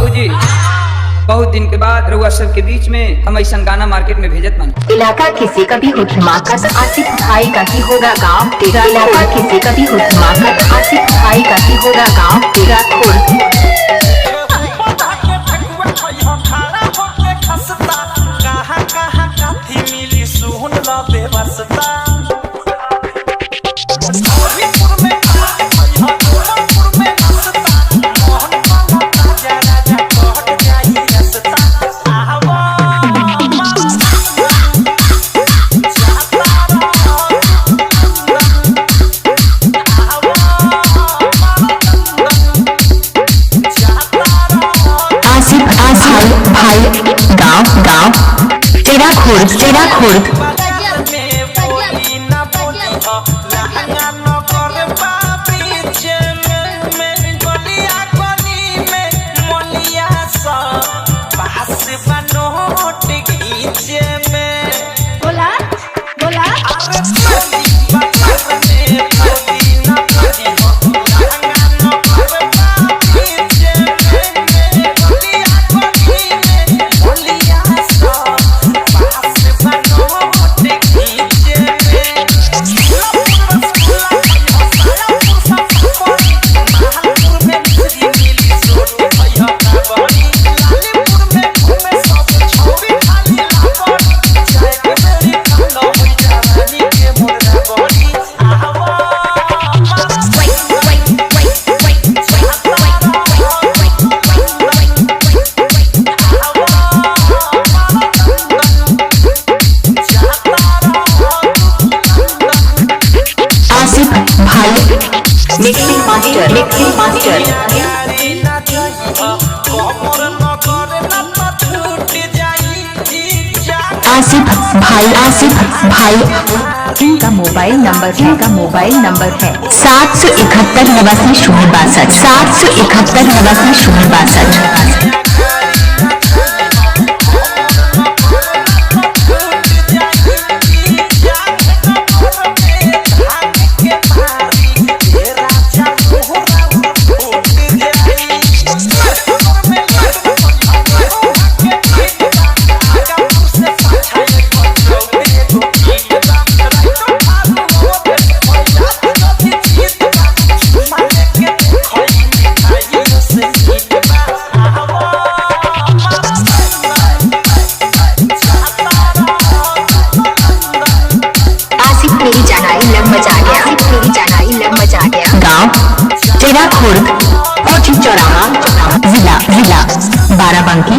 बाबूजी, बहुत दिन के बाद रउआ सब के बीच में हम ऐसा गाना मार्केट में भेजत बानी। इलाका किसी का भी हो हिमाकत, आसिफ भाई का ही होगा गाँव तेरा। इलाका किसी का भी हो हिमाकत, आसिफ भाई का ही होगा गाँव तेरा खुर्द। भाई गाँव गाँव तेरा खुर्द तेरा खुर्द। मिक्सिंग मास्टर आसिफ भाई इनका मोबाइल नंबर है 771 771 गाँव तेरा खुर्द, चौराहा, जिला बाराबंकी।